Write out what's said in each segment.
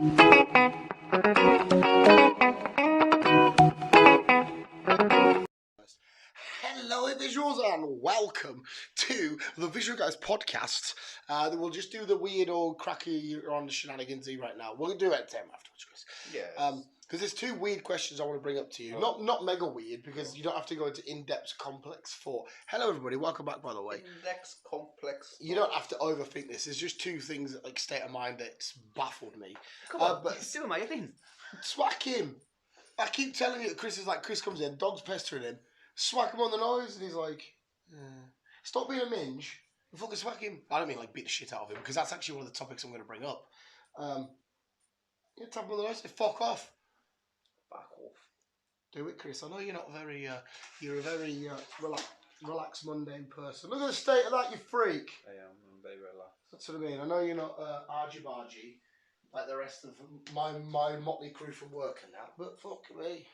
Hello visuals and welcome to the Visual Guys podcast. We'll just do the weird old cracky on shenanigansy right now. We'll do it afterwards, Chris. Yes. Because there's two weird questions I want to bring up to you. Not mega weird, because you don't have to go into in-depth complex thought. Hello everybody, welcome back by the way. Index complex. You don't have to overthink this. There's just two things that state of mind that's baffled me. Come on, but do my thing. Swack him. I keep telling you that Chris comes in, dog's pestering him. Swack him on the nose, and he's like, stop being a minge and fucking swack him. I don't mean like beat the shit out of him, because that's actually one of the topics I'm going to bring up. Tap him on the nose, say fuck off. Back off. Do it, Chris. I know you're not very, you're a very relaxed, mundane person. Look at the state of that, you freak. I am. I'm very relaxed. That's what I mean. I know you're not argy-bargy like the rest of my motley crew from work and that, but fuck me.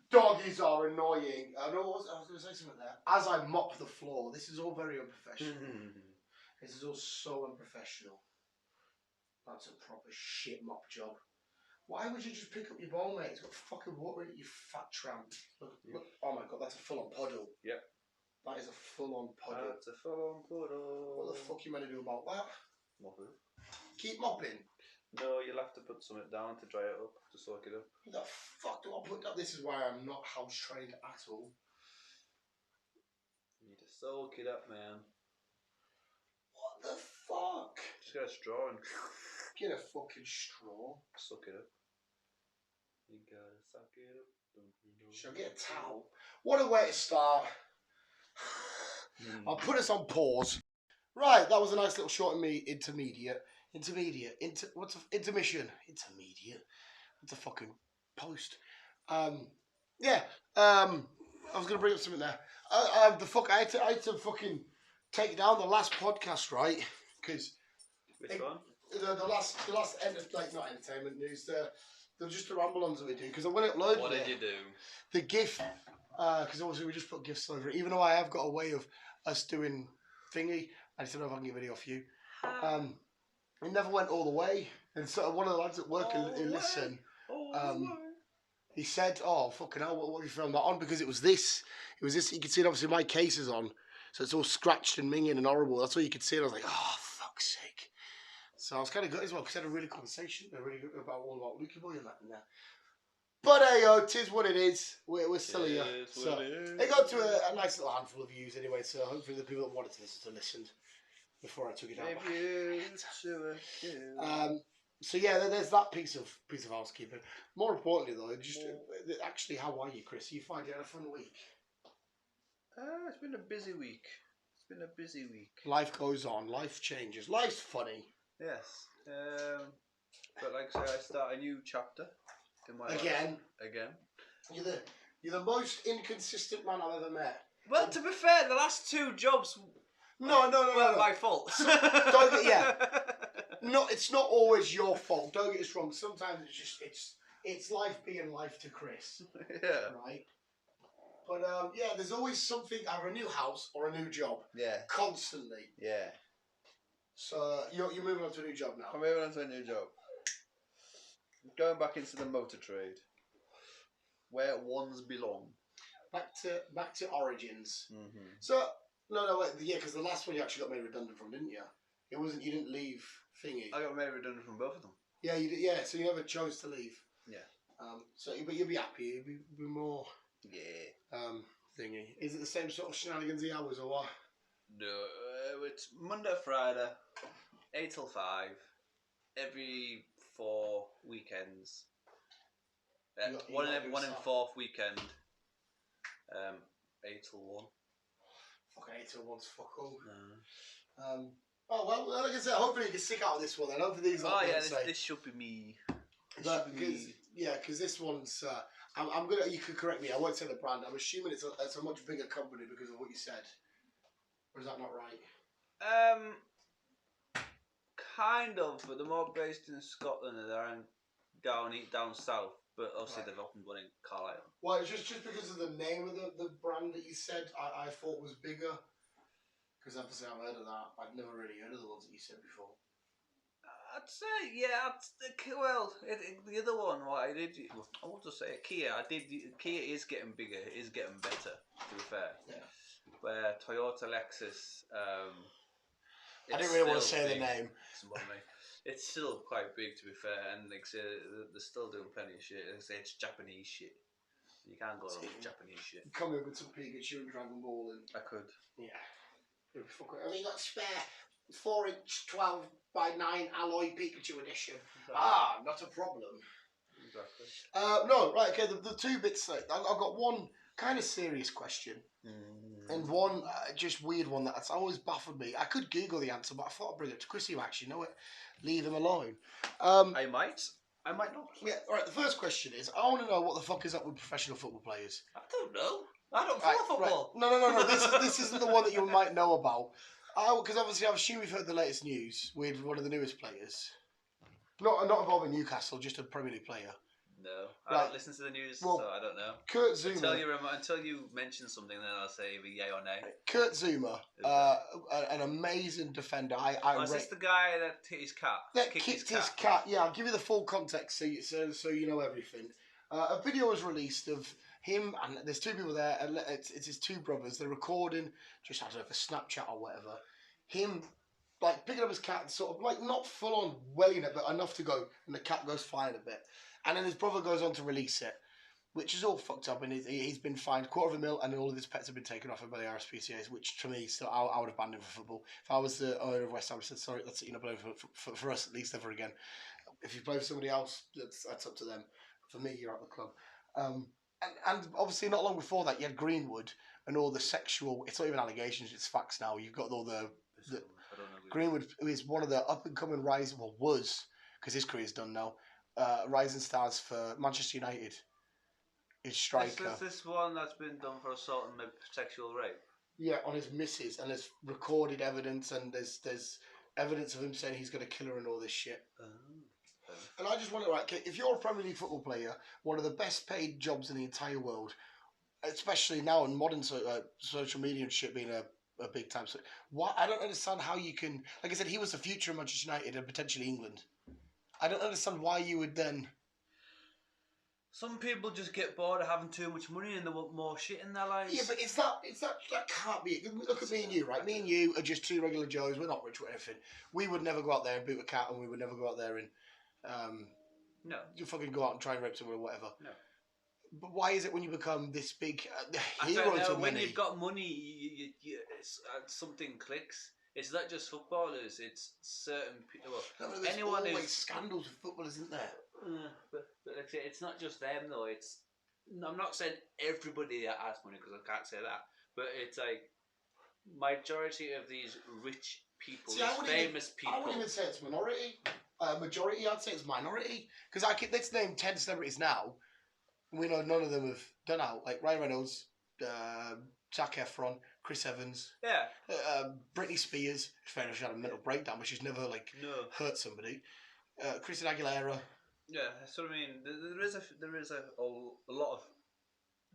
Doggies are annoying. I was going to say something there. As I mop the floor, this is all very unprofessional. This is all so unprofessional. That's a proper shit mop job. Why would you just pick up your bowl, mate? It's got fucking water in it, you fat tramp. Look. Oh my god, that's a full-on puddle. Yep. That is a full-on puddle. That's a full-on puddle. What the fuck are you meant to do about that? Mop it. Keep mopping? No, you'll have to put something down to dry it up, to soak it up. What the fuck do I put down? This is why I'm not house trained at all. You need to soak it up, man. What the fuck? Just get a straw and get a fucking straw. Suck it up. You gotta suck it up. Shall I get a towel? What a way to start. I'll put us on pause. Right, that was a nice little short intermission. What's a fucking post? I was gonna bring up something there. I had to fucking take down the last podcast, right? Because which one? The last not entertainment news. They're just the ramble-ons that we do. Because when it uploaded, what did you do? The GIF. Because obviously we just put GIFs over it. Even though I have got a way of us doing thingy, I just don't know if I can get a video off you. It never went all the way. And so one of the lads at work who listened, he said, "Oh fucking hell, what have you filmed that on?" Because it was this. You could see it, obviously my case is on, so it's all scratched and minging and horrible. That's all you could see. And I was like, "Oh fuck's sake!" So I was kind of good as well because I had a really conversation, really good about Lukey Boy and that and that. But hey, it is what it is. We're still here. So it got to a nice little handful of views anyway. So hopefully the people that wanted to listen to listened before I took it out. So yeah, there's that piece of housekeeping. More importantly though, just actually, how are you, Chris? You find you had a fun week? It's been a busy week. Life goes on. Life changes. Life's funny. Yes. But like I say, I start a new chapter in my life. Again. You're the most inconsistent man I've ever met. Well, to be fair, the last two jobs No. my fault. No, it's not always your fault. Don't get us wrong. Sometimes it's life being life to Chris. Yeah. Right. But there's always something, either a new house or a new job. Yeah. Constantly. Yeah. So you're moving on to a new job now. I'm moving on to a new job. Going back into the motor trade, where ones belong. Back to origins. Mm-hmm. So wait, because the last one you actually got made redundant from, didn't you? It wasn't. You didn't leave thingy. I got made redundant from both of them. Yeah, you did. Yeah, so you never chose to leave. Yeah. But you'll be happy. You'll be more. Yeah. Thingy. Is it the same sort of shenanigansy hours or what? No, it's Monday, Friday, 8 till 5, every 4 weekends. One in fourth weekend. 8 till 1. Fucking 8 till 1's fuck all. Oh well, like I said, hopefully you can stick out of this one then. Hopefully these. Oh yeah, this should be me. Because this one's. I'm gonna. You could correct me. I won't say the brand. I'm assuming it's a much bigger company because of what you said. Or is that not right? Kind of, but they're more based in Scotland and they're down south. But obviously they've opened one in Carlisle. Well, it's just because of the name of the brand that you said, I thought was bigger. Because obviously I've heard of that. I'd never really heard of the ones that you said before. I'd say, yeah. Well, the other one, what I did, I want to say Kia. Kia is getting bigger. It is getting better. To be fair, Yeah. where Toyota, Lexus, I didn't it's really want to still say big. the name. Doesn't bother me. It's still quite big, to be fair, and like say, they're still doing plenty of shit. Like, say it's Japanese shit. You can't go wrong with Japanese shit. Come in with some Pikachu and Dragon Ball and I could. yeah. Have you got spare 4-inch 12 by 9 alloy Pikachu edition? Exactly. Not a problem. Exactly. No, right, okay, the two bits, I've got one kind of serious question and one just weird one that's always baffled me. I could Google the answer, but I thought I'd bring it to Chris, who actually know it. Leave him alone. I might not. Yeah, alright, the first question is, I want to know what the fuck is up with professional football players. I don't know. I don't follow football. Right. No, this isn't the one that you might know about. Because obviously I assume you've heard the latest news with one of the newest players. Not involving Newcastle, just a Premier League player. No, I don't listen to the news, so I don't know. Kurt Zuma. Until you mention something, then I'll say either yay or nay. Kurt Zuma, an amazing defender. Is this the guy that hit his cat? That kicked his cat. Yeah, I'll give you the full context so you know everything. A video was released of him, and there's two people there, and it's his two brothers. They're recording, just I don't know, for Snapchat or whatever. Him, like, picking up his cat and sort of, like, not full on welling it, but enough to go, and the cat goes flying a bit. And then his brother goes on to release it, which is all fucked up, and he's been fined $250,000, and all of his pets have been taken off him by the RSPCAs, which to me, still, I would have banned him for football. If I was the owner of West Ham, I said, sorry, that's it, you're not playing for us, at least ever again. If you play for somebody else, that's up to them. For me, you're at the club. And obviously, not long before that, you had Greenwood and all the sexual. It's not even allegations; it's facts now. You've got all the Greenwood, who is one of the up and coming rising, well, was because his career's done now. Rising stars for Manchester United. His striker. Is this one that's been done for assault and sexual rape? Yeah, on his missus, and there's recorded evidence, and there's evidence of him saying he's going to kill her and all this shit. And I just wonder, right, if you're a Premier League football player, one of the best paid jobs in the entire world, especially now in modern social media and shit being a big time. So, I don't understand how you can, like I said, he was the future of Manchester United and potentially England. I don't understand why you would then. Some people just get bored of having too much money and they want more shit in their lives. Yeah, but that can't be it. Look at me and you, right? Me and you are just two regular Joes. We're not rich or anything. We would never go out there and boot a cat, and we would never go out there and no, you fucking go out and try and rape someone or whatever. No. But why is it when you become this big hero to when many? you've got money, something clicks. It's not just footballers. It's certain people. Well, there's anyone always who's scandals with footballers, isn't there? but like I say, it's not just them though. I'm not saying everybody that has money because I can't say that. But it's like majority of these rich people, famous people. I wouldn't even say it's minority. Majority, I'd say it's minority. Because let's name 10 celebrities now. We know none of them have done out. Like Ryan Reynolds, Zac Efron, Chris Evans, Britney Spears. Fair enough, she had a mental breakdown, but she's never hurt somebody. Christina Aguilera. Yeah, so I mean, there is a lot of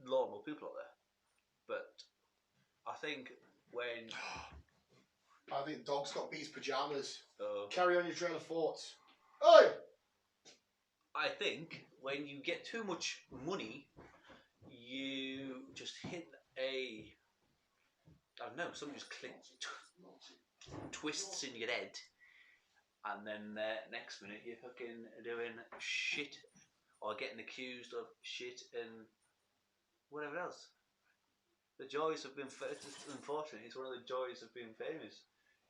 normal people out there, but I think when I think dog's got bees pajamas. Uh-oh. Carry on your trail of thoughts. Oi! I think when you get too much money, you just hit I don't know, something just clicks, twists in your head, and then next minute you're fucking doing shit or getting accused of shit and whatever else. The joys of being unfortunately, it's one of the joys of being famous.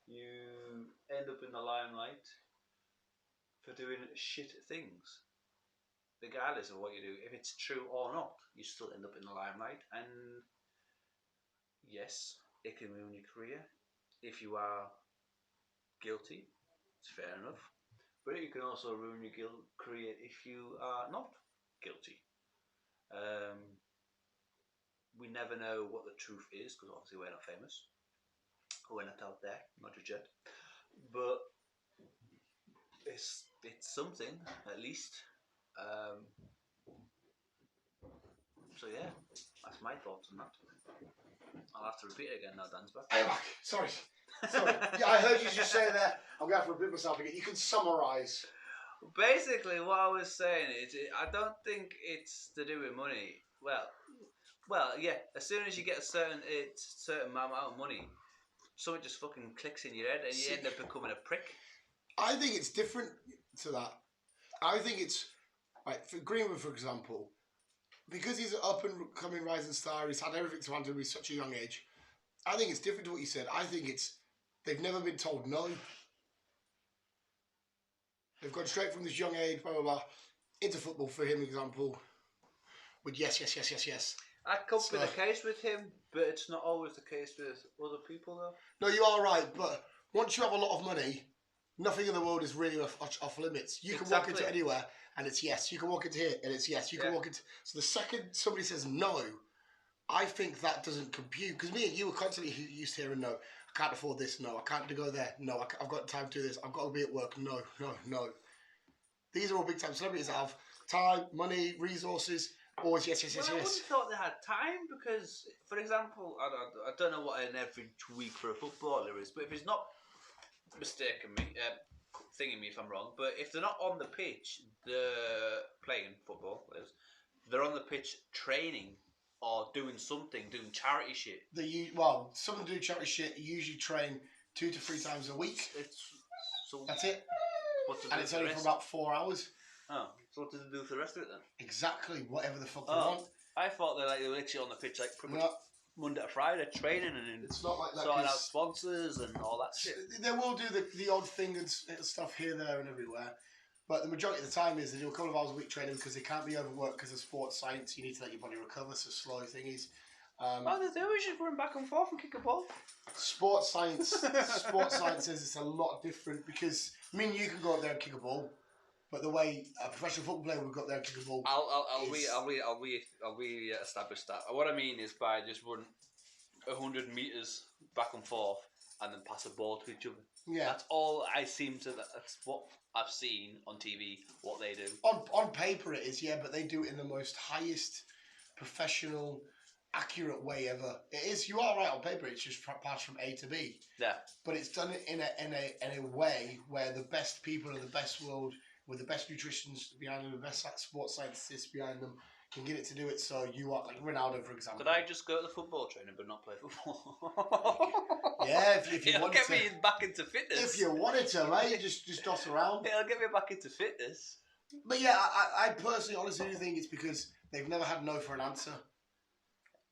You end up in the limelight for doing shit things. Regardless of what you do, if it's true or not, you still end up in the limelight. And yes, it can ruin your career. If you are guilty, it's fair enough. But it can also ruin your career if you are not guilty. We never know what the truth is because obviously we're not famous. We're not out there, not just yet. But it's something at least. So yeah, that's my thoughts on that. I'll have to repeat it again now, Dan's back. Hey, Mac, sorry. Sorry. Yeah, I heard you just say that. I'm going to have to repeat myself again. You can summarise. Basically, what I was saying is, I don't think it's to do with money. Well, yeah. As soon as you get a certain amount of money, something just fucking clicks in your head, and you end up becoming a prick. I think it's different to that. I think it's like for Greenwood, for example, because he's an up and coming rising star. He's had everything to hand him at such a young age. I think it's different to what you said. I think it's they've never been told no. They've gone straight from this young age, blah blah blah, into football. For him, example, with yes. That could be the case with him, but it's not always the case with other people, though. No, you are right, but once you have a lot of money, nothing in the world is really off limits. You can walk into anywhere and it's yes. You can walk into here and it's yes. You can walk into... So the second somebody says no, I think that doesn't compute. Because me and you were constantly used to hearing no. I can't afford this, no. I can't go there, no. I've got time to do this. I've got to be at work, no. These are all big time celebrities that have time, money, resources... Always yes. I wouldn't have thought they had time because, for example, I don't know what an average week for a footballer is, but if he's not thinking me if I'm wrong, but if they're not on the pitch, they're playing football, they're on the pitch training or doing something, doing charity shit. Some of them do charity shit. Usually train 2 to 3 times a week. That's it. And it's only for about 4 hours. Oh, so what does it do for the rest of it then? Exactly, whatever the fuck they want. I thought they were literally on the pitch pretty much Monday to Friday training and it's not like that, sorting out sponsors and all that shit. They will do the odd thing and stuff here, there and everywhere, but the majority of the time is they do a couple of hours a week training because they can't be overworked because of sports science. You need to let your body recover, so slow thingies. They always just run back and forth and kick a ball. Sports science says it's a lot different because you can go out there and kick a ball. But the way a professional football player would go up there and kick a ball, I'll re-establish that. What I mean is by just run 100 meters back and forth and then pass a ball to each other. Yeah, that's all I seem to. That's what I've seen on TV. What they do on paper it is, yeah, but they do it in the most highest professional, accurate way ever. It is. You are right on paper. It's just passed from A to B. Yeah, but it's done in a way where the best people in the best world, with the best nutritionists behind them, the best sports scientists behind them, can get it to do it. So you are like Ronaldo, for example. Could I just go to the football training but not play football? Yeah, if you wanted to. It'll get me back into fitness. If you wanted to, mate, just dot around. It'll get me back into fitness. But yeah, I personally, honestly, do think it's because they've never had no for an answer,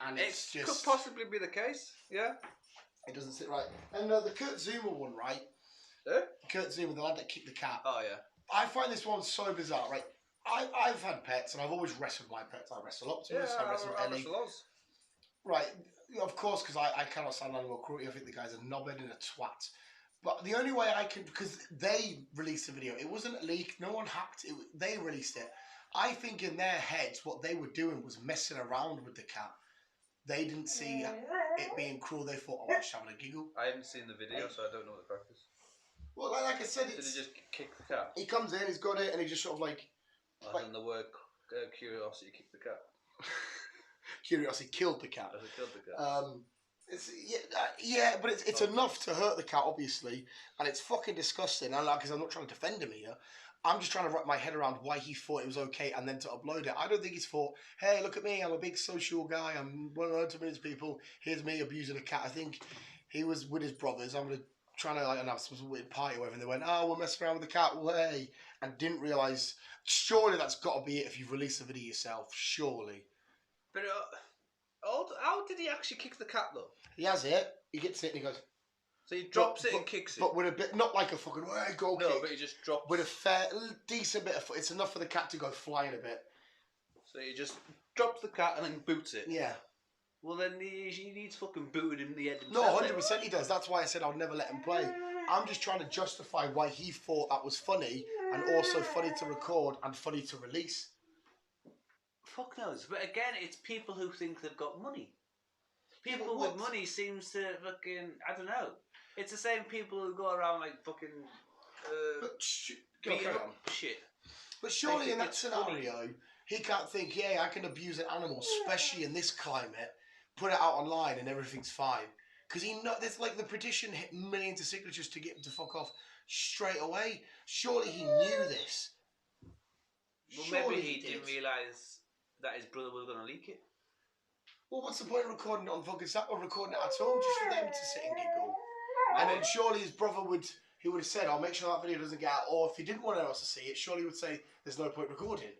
and It could possibly be the case. Yeah. It doesn't sit right. And the Kurt Zuma one, right? Kurt Zuma, the lad that kicked the cat. Oh yeah. I find this one so bizarre, right? I've had pets and I've always wrestled my pets. I wrestle Optimus, I wrestle Ellie. Right, of course, because I cannot stand animal cruelty. I think the guy's a knobhead and a twat. But the only way I can, because they released the video, it wasn't leaked, no one hacked it, they released it. I think in their heads, what they were doing was messing around with the cat. They didn't see it being cruel. They thought, oh, I'm just having a giggle. I haven't seen the video, so I don't know the practice. Well, like I said, Did he just kick the cat? He comes in, he's got it, and he just sort of like... As in the word curiosity, kick the cat. Curiosity killed the cat. As it killed the cat. But it's enough to hurt the cat, obviously, and it's fucking disgusting. And because I'm not trying to defend him here, I'm just trying to wrap my head around why he thought it was okay and then to upload it. I don't think he's thought, hey, look at me, I'm a big social guy, I'm one of the millions of people, here's me abusing a cat. I think he was with his brothers, trying to have some weird party or whatever, and they went, oh, we're messing around with the cat, well, hey, and didn't realise, surely that's got to be it if you've released the video yourself, surely. But how did he actually kick the cat, though? He has it, he gets it and he goes... So he drops it and kicks it? But with a bit, not like a fucking, hey, go kick. No, but he just drops... With a decent bit of foot, it's enough for the cat to go flying a bit. So he just drops the cat and then boots it? Yeah. Well, then he needs fucking booted in the head himself. No, 100% he does. That's why I said I'll never let him play. I'm just trying to justify why he thought that was funny, and also funny to record and funny to release. Fuck knows. But again, it's people who think they've got money. People with money seems to fucking... I don't know. It's the same people who go around like fucking... beating up shit. But surely in that scenario, he can't think, yeah, I can abuse an animal, especially in this climate, put it out online and everything's fine. Because there's like the petition hit millions of signatures to get him to fuck off straight away. Surely he knew this. Well, Surely maybe he didn't realise that his brother was going to leak it. Well, what's the point of recording it on fucking Snap or recording it at all? Just for them to sit and giggle. And then surely his brother would have said, I'll make sure that video doesn't get out. Or if he didn't want anyone else to see it, surely he would say, there's no point recording.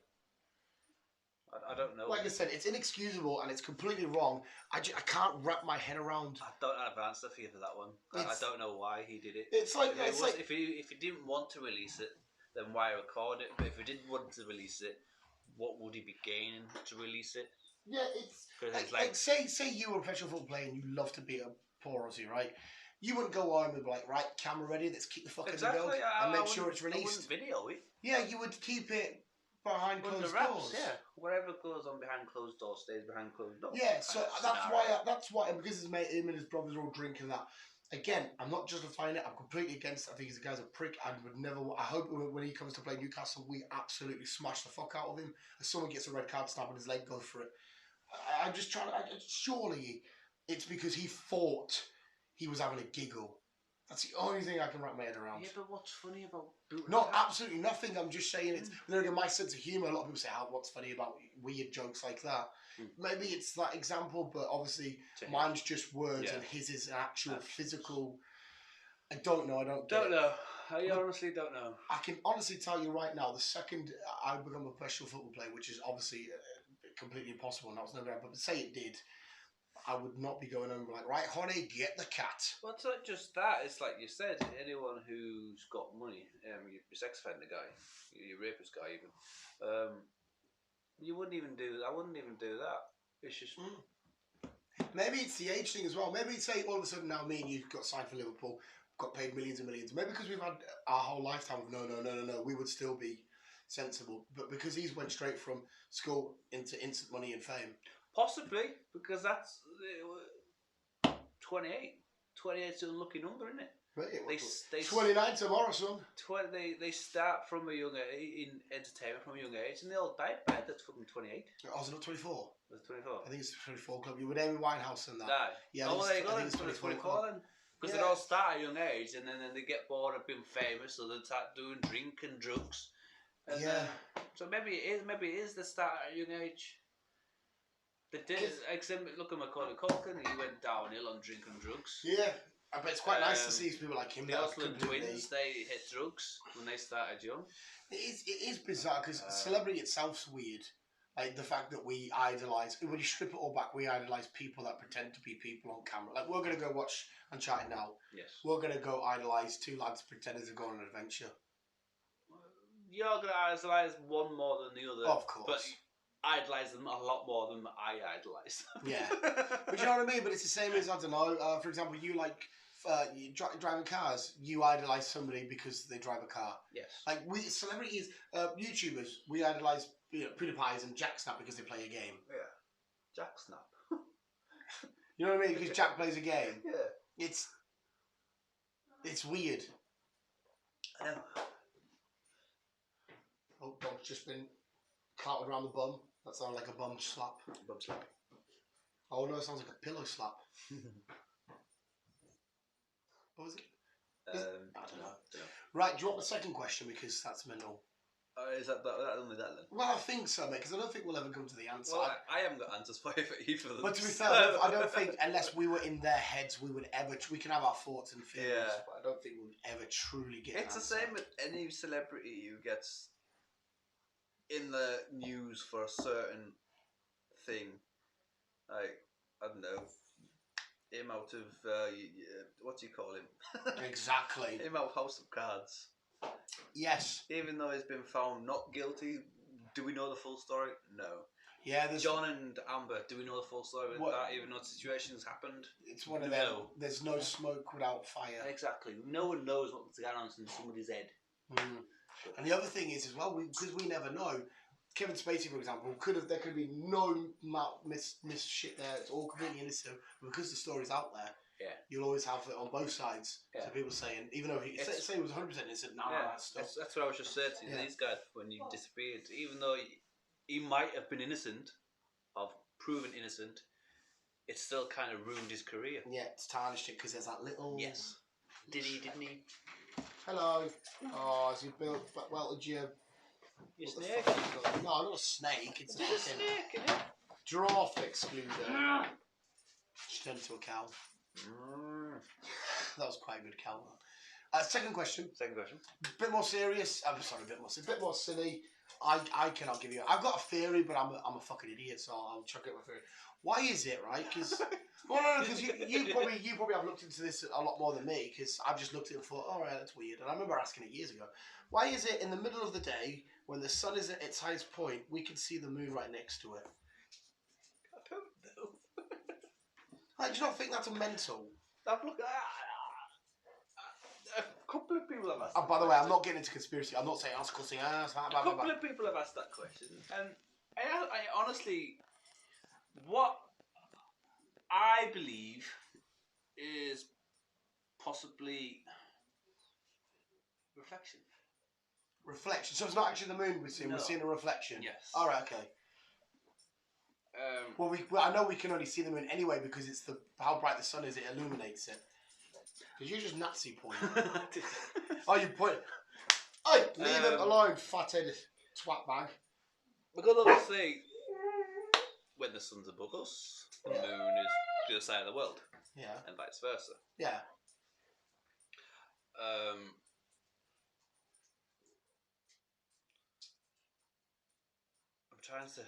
I don't know. Like I said, it's inexcusable and it's completely wrong. I can't wrap my head around. I don't have an answer for you for that one. I don't know why he did it. It's like if he didn't want to release it, then why record it? But if he didn't want to release it, what would he be gaining to release it? Yeah, it's like say you were a professional football player and you love to beat a poor Aussie, right? You wouldn't go on and be like, right, camera ready, let's keep the fuck in the build and make sure it's released. I wouldn't video it. Yeah, you would keep it behind closed doors. Yeah, whatever goes on behind closed doors stays behind closed doors. Yeah, so that's why because him and his brothers are all drinking that. Again, I'm not justifying it. I'm completely against it. I think the guy's a prick. I would never. I hope when he comes to play Newcastle, we absolutely smash the fuck out of him. If someone gets a red card, snap on his leg, go for it. I'm just trying to. Surely, it's because he thought he was having a giggle. That's the only thing I can wrap my head around. Yeah, but what's funny about booting? No, absolutely nothing. I'm just saying it's. Then again, my sense of humour. A lot of people say, what's funny about weird jokes like that?" Maybe it's that example, but obviously mine's just words and his is an actual physical. I don't know. Don't know. I honestly don't know. I can honestly tell you right now, the second I become a professional football player, which is obviously completely impossible, and that was never going to happen, but say it did, I would not be going home like, right, honey, get the cat. Well, it's not just that. It's like you said, anyone who's got money, your sex offender guy, your rapist guy even, you wouldn't even do. I wouldn't even do that. It's just. Maybe it's the age thing as well. Maybe say all of a sudden now me and you got signed for Liverpool, got paid millions and millions. Maybe because we've had our whole lifetime of no, we would still be sensible. But because he's went straight from school into instant money and fame. Possibly, because that's 28. 28's an unlucky number, isn't it? Right, they 29 tomorrow, son. They start from a young age, in entertainment from a young age, and they all die by that's fucking 28. Oh, is it not 24? It's 24. I think it's 24 club. You would Amy Winehouse and that. Aye. Yeah, oh, there you go. It's 24 then. Because they all start at a young age, and then they get bored of being famous, so they start doing drink and drugs. And so maybe it is the start at a young age. They did. Look at Macaulay Culkin. He went downhill on drink and drugs. Yeah. But it's quite nice to see people like him. The Osland twins, they hit drugs when they started young. It is bizarre because celebrity itself's weird. Like the fact that we idolise, when you strip it all back, we idolise people that pretend to be people on camera. Like we're going to go watch Uncharted now. Yes. We're going to go idolise two lads pretending to go on an adventure. You're going to idolise one more than the other. Of course. But idolise them a lot more than I idolise them. Yeah. But you know what I mean? But it's the same as, I don't know, for example, you like driving cars, you idolise somebody because they drive a car. Yes. Like celebrities, YouTubers, we idolise PewDiePie and Jack Snap because they play a game. Yeah. Jack Snap. You know what I mean? Because Jack plays a game. Yeah. It's weird. I know. Oh, dog's just been clouted around the bum. That sounds like a bum slap. Bum slap. Oh no, it sounds like a pillow slap. What was it? I don't know. Right, do you want the second question because that's mental? Is that only that then? Well, I think so, mate, because I don't think we'll ever come to the answer. Well, I haven't got answers for either of them. But to be fair, I don't think, unless we were in their heads, we would ever... We can have our thoughts and feelings, but I don't think we'll ever truly get It's the same with any celebrity who gets in the news for a certain thing. Like, I don't know, him out of, what do you call him? Exactly. Him out of House of Cards. Yes. Even though he's been found not guilty, do we know the full story? No. Yeah, John and Amber, do we know the full story with that, even though situations happened? It's one of them. There's no smoke without fire. Exactly. No one knows what's going on in somebody's head. And the other thing is as well, because we never know. Kevin Spacey, for example, there could be no miss shit there. It's all completely innocent. But because the story's out there, you'll always have it on both sides. So people saying, even though he say he was 100% innocent, that's what I was just saying to you. These guys, when you disappeared, even though he might have been innocent, of proven innocent, it still kind of ruined his career. Yeah, it's tarnished it because there's that little. Yes. Didn't he? Hello. Oh, has he welted your Your what the snake? fuck is it called? No, not a snake. It's a It's a fucking snake, isn't it? draft excluder. She turned into a cow. That was quite a good cow. Second question. Second question. Bit more serious. I'm sorry, a bit more silly. I cannot give you. I've got a theory, but I'm a fucking idiot, so I'll chuck it my theory. Why is it, right? Because you probably have looked into this a lot more than me. Because I've just looked at it and thought, all right, that's weird. And I remember asking it years ago. Why is it in the middle of the day when the sun is at its highest point, we can see the moon right next to it? I don't know. Like, do you not think that's a mental? I've looked at a couple of people have asked. Oh, by the way, I'm not getting into conspiracy. I'm not saying ass cussing ass. A couple of people have asked that question, and I honestly, what I believe is possibly reflection. Reflection. So it's not actually the moon we're seeing. No. We're seeing a reflection. Yes. All right. Okay. Well, I know we can only see the moon anyway because it's how bright the sun is. It illuminates it. Because you're just Nazi point. Oh, you point. Hey, leave him alone, fat-headed twat bag. Because obviously, when the sun's above us, the moon is the other side of the world. Yeah. And vice versa. Yeah. I'm trying to.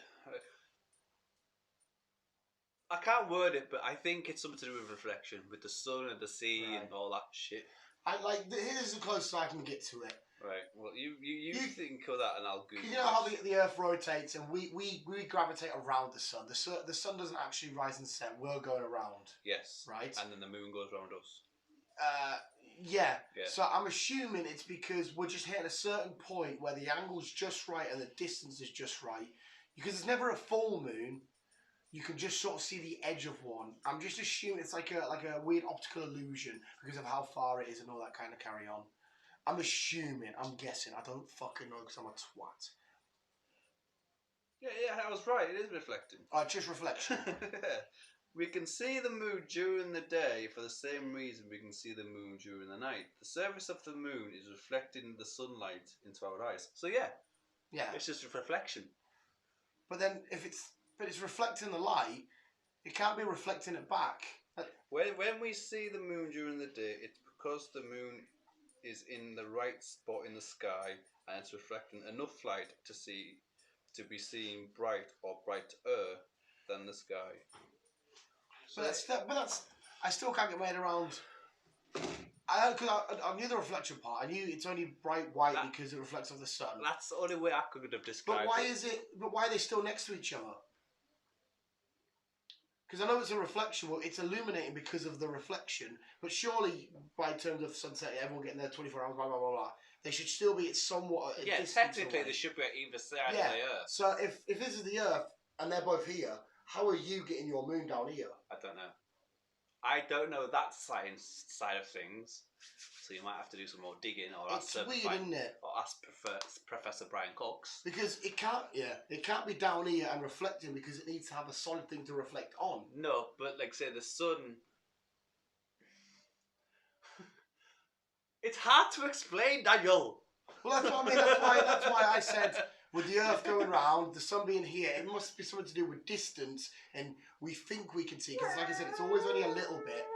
I can't word it, but I think it's something to do with reflection, with the sun and the sea and all that shit. Here's the closest I can get to it. Right. Well, you think of that, and I'll Google. You know how the Earth rotates, and we gravitate around the sun. The sun doesn't actually rise and set. We're going around. Yes. Right. And then the moon goes around us. Yeah. So I'm assuming it's because we're just hitting a certain point where the angle's just right and the distance is just right. Because it's never a full moon. You can just sort of see the edge of one. I'm just assuming it's like a weird optical illusion because of how far it is and all that kind of carry on. I'm assuming. I'm guessing. I don't fucking know because I'm a twat. Yeah, I was right. It is reflecting. Just reflection. We can see the moon during the day for the same reason we can see the moon during the night. The surface of the moon is reflecting the sunlight into our eyes. So yeah, it's just a reflection. But then it's reflecting the light, it can't be reflecting it back. When we see the moon during the day, it's because the moon is in the right spot in the sky and it's reflecting enough light to be seen bright or brighter than the sky. So I still can't get my head around. I knew the reflection part. I knew it's only bright white because it reflects off the sun. That's the only way I could have described it. But why are they still next to each other? Because I know it's a reflection. Well, it's illuminating because of the reflection. But surely, by terms of sunset, everyone getting there 24 hours, blah, blah, blah, blah, they should still be at somewhat a distance technically away. they should be at either side of the Earth. So if this is the Earth and they're both here, how are you getting your moon down here? I don't know. I don't know that science side of things. So you might have to do some more digging, or it's weird, isn't it? Or ask Professor Brian Cox. Because it can't be down here and reflecting because it needs to have a solid thing to reflect on. No, but like say the sun. It's hard to explain, Daniel. Well, that's what I mean. That's why I said with the Earth going round, the sun being here, it must be something to do with distance, and we think we can see because, like I said, it's always only a little bit.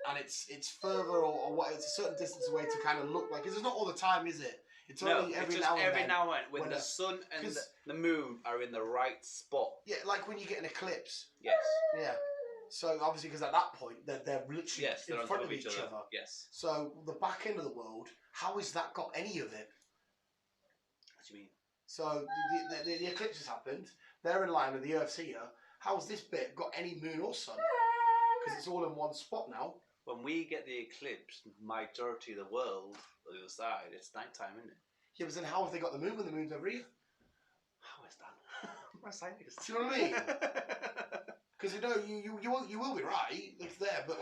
And it's further or what? It's a certain distance away to kind of look like. Because it's not all the time, is it? It's only every now and then. When the sun and the moon are in the right spot. Yeah, like when you get an eclipse. Yes. Yeah. So obviously, because at that point they're literally in front of each other. Yes. So the back end of the world, how has that got any of it? What do you mean? So the eclipse has happened. They're in line with the Earth's here. How has this bit got any moon or sun? Because it's all in one spot now. When we get the eclipse, majority of the world on the other side, it's nighttime, isn't it? Yeah, but then how have they got the moon when the moon's over here? How is that? I'm a scientist. Do you know what I mean? Because you will be right. It's there, but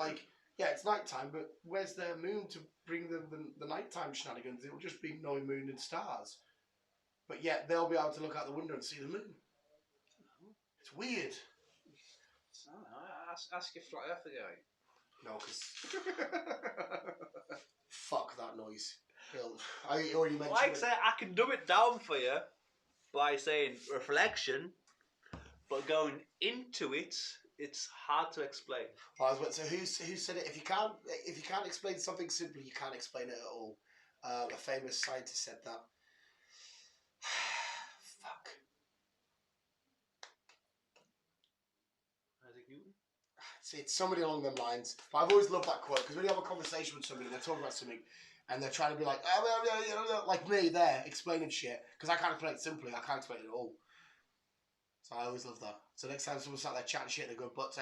it's nighttime. But where's their moon to bring the nighttime shenanigans? It will just be no moon and stars. But yet they'll be able to look out the window and see the moon. It's weird. ask your flat earther guy. No, because fuck that noise. I already mentioned. Like I say, I can dumb it down for you by saying reflection, but going into it, it's hard to explain. I was about to say, who said it? If you can't explain something simply, you can't explain it at all. A famous scientist said that. Fuck. Isaac Newton? See, it's somebody along them lines. But I've always loved that quote because when you have a conversation with somebody, they're talking about something, and they're trying to be like, like me there explaining shit because I can't explain it simply. I can't explain it at all. So I always love that. So next time someone's sat there chatting shit, they go, but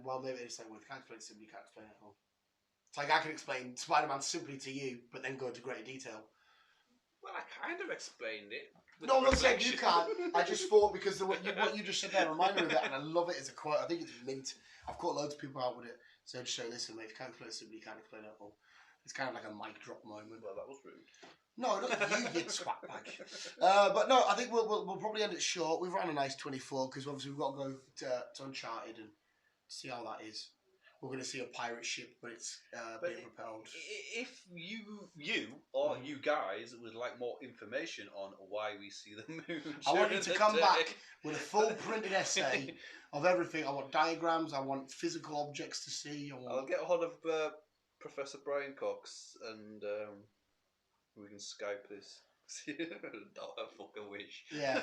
well, maybe they just say, well, if you can't explain it simply, you can't explain it at all. It's like I can explain Spider-Man simply to you, but then go into greater detail. Well, I kind of explained it. No, I'm not saying you can't. I just thought because what you just said there reminded me of that, and I love it as a quote. I think it's mint. I've caught loads of people out with it. So just show listen, mate, if you can't explain it simply, you can't explain it at all. It's kind of like a mic drop moment. Well, that was rude. No, not you, you swat bag. But no, I think we'll probably end it short. We've run a nice 24 because obviously we've got to go to Uncharted and see how that is. We're going to see a pirate ship, but it's being propelled. If you or you guys would like more information on why we see the moon, I want you to come back with a full printed essay of everything. I want diagrams. I want physical objects to see. I'll get a hold of Professor Brian Cox and we can Skype this. Not a fucking wish. Yeah,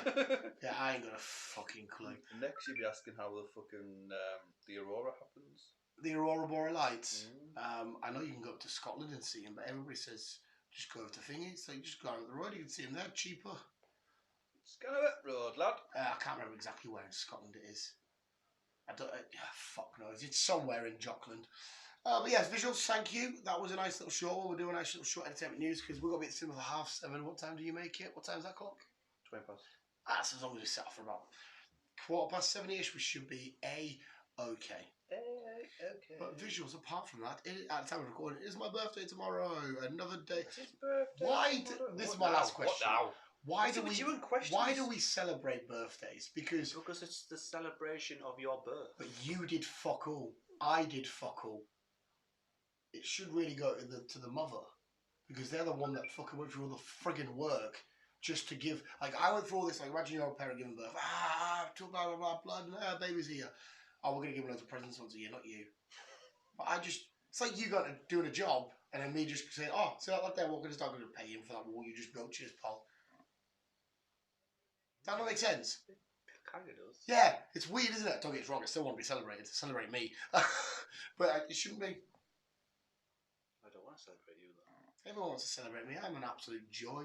I ain't got a fucking clue. Next, you'll be asking how the fucking the aurora happens. The aurora borealites. I know you can go up to Scotland and see them, but everybody says just go over to thingy. So you just go out the road, you can see them there, cheaper. Scarlet Road, lad. I can't remember exactly where in Scotland it is. I don't. Fuck knows. It's somewhere in Jockland. But yes, visuals. Thank you. That was a nice little short one. We're doing a nice little short entertainment news because we've got to be at the cinema for 7:30. What time do you make it? What time's that clock? 20 past. That's as long as we set off for about 7:15ish. We should be okay. Okay. But visuals, apart from that, at the time of recording, it is my birthday tomorrow. Another day. It's his birthday. Why? This is my last question. What now? Why do we celebrate birthdays? Because it's the celebration of your birth. But you did fuck all. I did fuck all. It should really go to the mother because they're the one that fucking went through all the friggin' work just to give. Like I went through all this. Like imagine your parent giving birth. Blah blah blah. Blood. Baby's here. Oh, we're gonna give loads of presents once a year, not you. But it's like you got to doing a job, and then me just saying, oh, so that there walking is not going to pay him for that wall you just built, cheers, pal. Does that not make sense? It kind of does. Yeah, it's weird, isn't it? Don't get it wrong, I still want to be celebrated. Celebrate me. But it shouldn't be. I don't want to celebrate you, though. Everyone wants to celebrate me. I'm an absolute joy.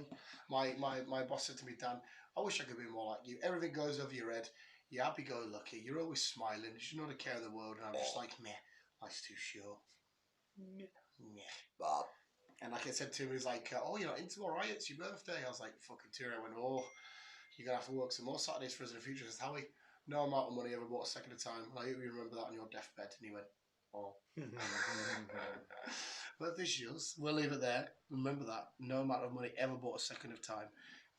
My boss said to me, Dan, I wish I could be more like you. Everything goes over your head. You're happy-go-lucky. You're always smiling. You're not a care in the world. And I'm just like, meh, life's too short. Meh. Bob. And like I said to him, he was like, oh, you're not into more, right? It's your birthday. I was like, fucking tearing. I went, oh, you're going to have to work some more Saturdays for us in the future. I said, Howie, no amount of money ever bought a second of time. I hope you remember that on your deathbed. And he went, oh. But visuals, we'll leave it there. Remember that. No amount of money ever bought a second of time.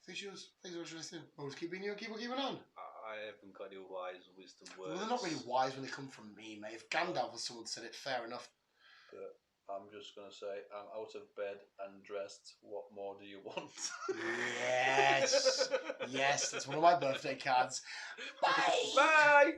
Visuals, thanks so much for listening. Always keep being you, keep on. I haven't got any wise wisdom words. Well, they're not really wise when they come from me, mate. If Gandalf or someone said it, fair enough. But I'm just going to say, I'm out of bed and dressed. What more do you want? Yes. Yes, that's one of my birthday cards. Bye. Bye.